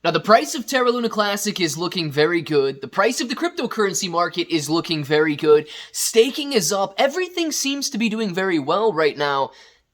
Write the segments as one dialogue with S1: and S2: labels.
S1: Now, the price of Terra Luna Classic is looking very good. The price of the cryptocurrency market is looking very good. Staking is up. Everything seems to be doing very well right now,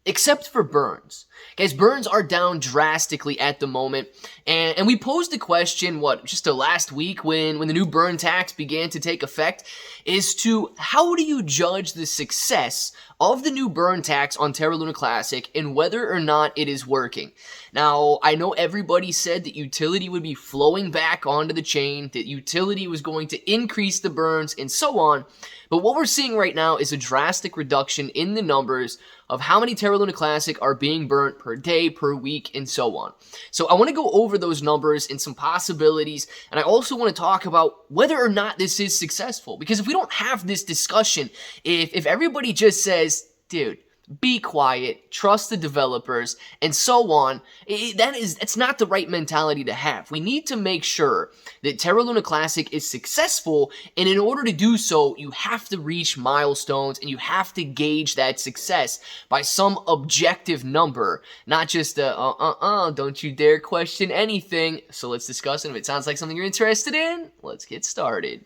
S1: except for burns. Guys, burns are down drastically at the moment. And we posed the question, just last week when the new burn tax began to take effect, is to how do you judge the success of the new burn tax on Terra Luna Classic and whether or not it is working. Now, I know everybody said that utility would be flowing back onto the chain, that utility was going to increase the burns and so on. But what we're seeing right now is a drastic reduction in the numbers of how many Terra Luna Classic are being burnt per day, per week, and so on. So I want to go over those numbers and some possibilities, and I also want to talk about whether or not this is successful. Because if we don't have this discussion, if everybody just says, dude, be quiet, trust the developers, and so on, it's not the right mentality to have. We need to make sure that Terra Luna Classic is successful, and in order to do so, you have to reach milestones, and you have to gauge that success by some objective number, not just don't you dare question anything. So let's discuss it. If it sounds like something you're interested in, let's get started.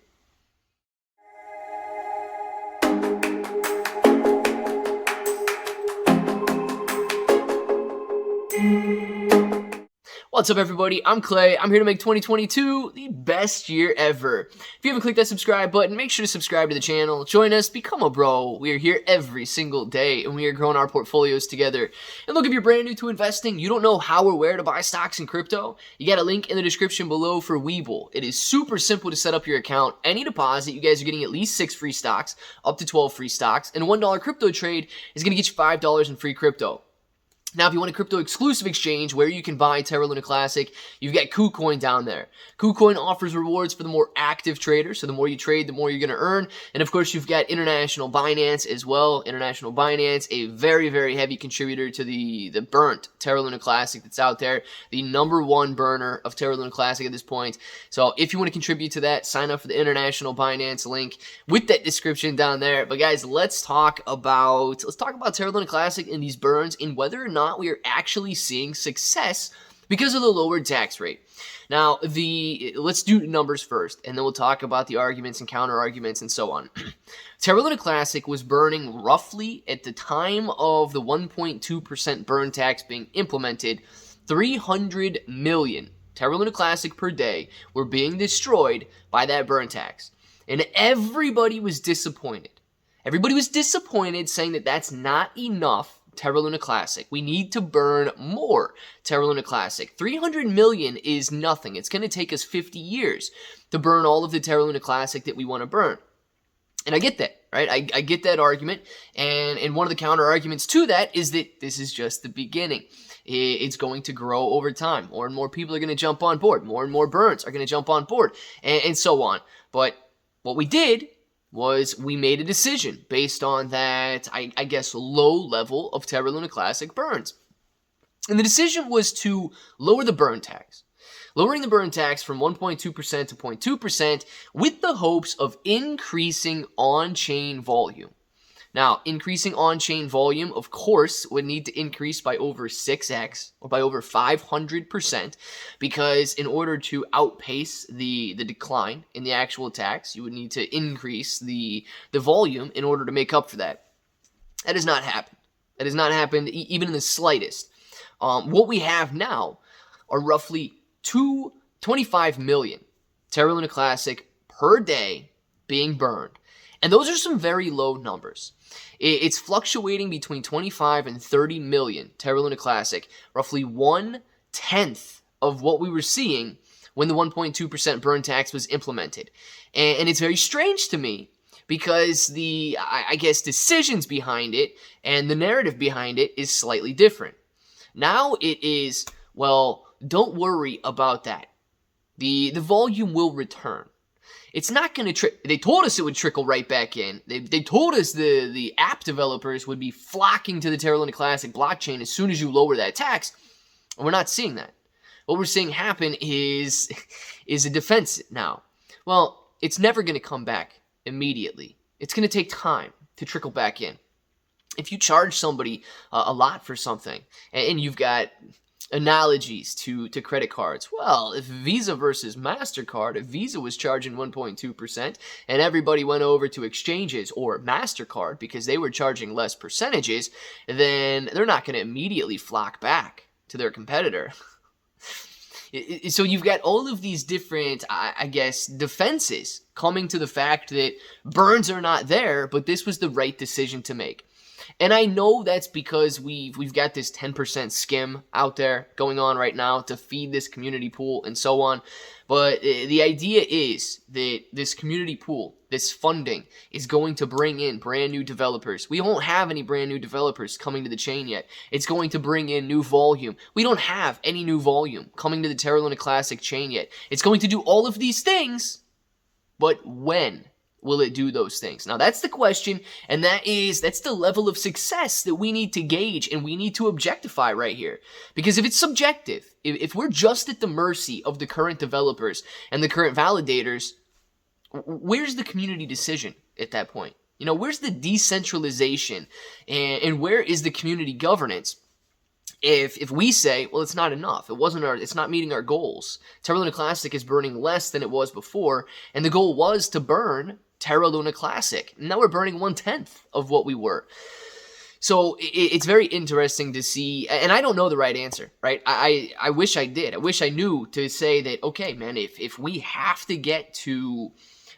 S1: What's up, everybody? I'm Clay. I'm here to make 2022 the best year ever. If you haven't clicked that subscribe button, make sure to subscribe to the channel. Join us, become a bro. We are here every single day, and we are growing our portfolios together. And look, if you're brand new to investing, you don't know how or where to buy stocks in crypto, you got a link in the description below for Webull. It is super simple to set up your account. Any deposit, you guys are getting at least 6 free stocks, up to 12 free stocks, and a $1 crypto trade is going to get you $5 in free crypto. Now, if you want a crypto-exclusive exchange where you can buy Terra Luna Classic, you've got KuCoin down there. KuCoin offers rewards for the more active traders, so the more you trade, the more you're going to earn. And, of course, you've got International Binance as well. International Binance, a very, very heavy contributor to the burnt Terra Luna Classic that's out there, the #1 burner of Terra Luna Classic at this point. So if you want to contribute to that, sign up for the International Binance link with that description down there. But, guys, let's talk about Terra Luna Classic and these burns and whether or not we are actually seeing success because of the lowered tax rate. Now, let's do numbers first, and then we'll talk about the arguments and counter arguments and so on. Terra Luna Classic was burning roughly, at the time of the 1.2% burn tax being implemented, 300 million Terra Luna Classic per day were being destroyed by that burn tax. And everybody was disappointed. Everybody was disappointed, saying that that's not enough Terra Luna Classic. We need to burn more Terra Luna Classic. 300 million is nothing. It's going to take us 50 years to burn all of the Terra Luna Classic that we want to burn. And I get that, right? I get that argument. And one of the counter arguments to that is that this is just the beginning. It's going to grow over time. More and more people are going to jump on board. More and more burns are going to jump on board, and so on. But what we did was we made a decision based on that, I guess, low level of Terra Luna Classic burns. And the decision was to lower the burn tax. Lowering the burn tax from 1.2% to 0.2% with the hopes of increasing on-chain volume. Now, increasing on-chain volume, of course, would need to increase by over 6x or by over 500%, because in order to outpace the decline in the actual tax, you would need to increase the volume in order to make up for that. That has not happened. That has not happened even in the slightest. What we have now are roughly 25 million Terra Luna Classic per day being burned. And those are some very low numbers. It's fluctuating between 25 and 30 million Terra Luna Classic, roughly 1/10 of what we were seeing when the 1.2% burn tax was implemented. And it's very strange to me because I guess, decisions behind it and the narrative behind it is slightly different. Now it is, well, don't worry about that. The volume will return. It's not going to they told us it would trickle right back in. They told us the app developers would be flocking to the Terra Luna Classic blockchain as soon as you lower that tax. And we're not seeing that. What we're seeing happen is a defense now. Well, it's never going to come back immediately. It's going to take time to trickle back in. If you charge somebody a lot for something, and you've got analogies to credit cards. Well, if Visa versus MasterCard, if Visa was charging 1.2% and everybody went over to exchanges or MasterCard because they were charging less percentages, then they're not going to immediately flock back to their competitor. So you've got all of these different, I guess, defenses coming to the fact that burns are not there, but this was the right decision to make. And I know that's because we've got this 10% skim out there going on right now to feed this community pool and so on. But the idea is that this community pool, this funding, is going to bring in brand new developers. We won't have any brand new developers coming to the chain yet. It's going to bring in new volume. We don't have any new volume coming to the Terra Luna Classic chain yet. It's going to do all of these things, but when will it do those things? Now, that's the question, and that's the level of success that we need to gauge and we need to objectify right here. Because if it's subjective, if we're just at the mercy of the current developers and the current validators, where's the community decision at that point? You know, where's the decentralization and where is the community governance? If we say, well, it's not enough, it's not meeting our goals. Terra Luna Classic is burning less than it was before, and the goal was to burn Terra Luna Classic. Now we're burning 1/10 of what we were. So it's very interesting to see, and I don't know the right answer, right? I wish I did. I wish I knew to say that, okay, man, if we have to get to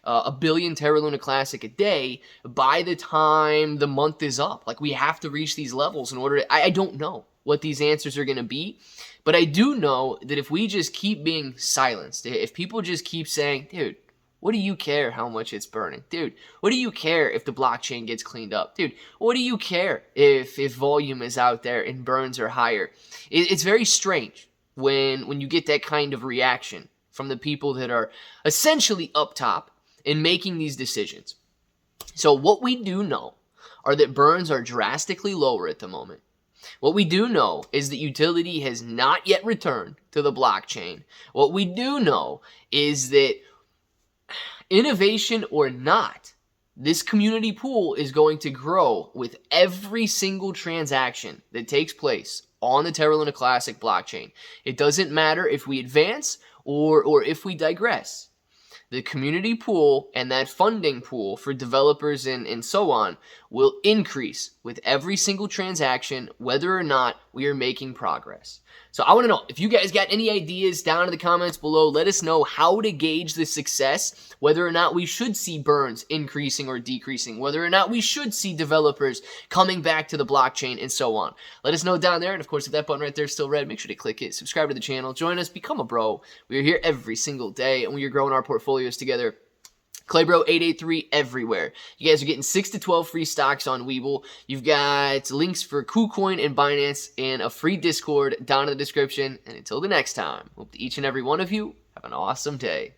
S1: a billion Terra Luna Classic a day by the time the month is up, like we have to reach these levels in order to, I don't know what these answers are going to be, but I do know that if we just keep being silenced, if people just keep saying, dude, what do you care how much it's burning? Dude, what do you care if the blockchain gets cleaned up? Dude, what do you care if volume is out there and burns are higher? It's very strange when you get that kind of reaction from the people that are essentially up top in making these decisions. So what we do know are that burns are drastically lower at the moment. What we do know is that utility has not yet returned to the blockchain. What we do know is that innovation or not, this community pool is going to grow with every single transaction that takes place on the Terra Luna Classic blockchain. It doesn't matter if we advance or if we digress. The community pool and that funding pool for developers and so on will increase with every single transaction, whether or not we are making progress. So I want to know, if you guys got any ideas down in the comments below, let us know how to gauge the success, whether or not we should see burns increasing or decreasing, whether or not we should see developers coming back to the blockchain and so on. Let us know down there, and of course, if that button right there is still red, make sure to click it, subscribe to the channel, join us, become a bro. We are here every single day, and we are growing our portfolios together. ClayBro 883 everywhere. You guys are getting 6 to 12 free stocks on Webull. You've got links for KuCoin and Binance and a free Discord down in the description. And until the next time, hope that each and every one of you have an awesome day.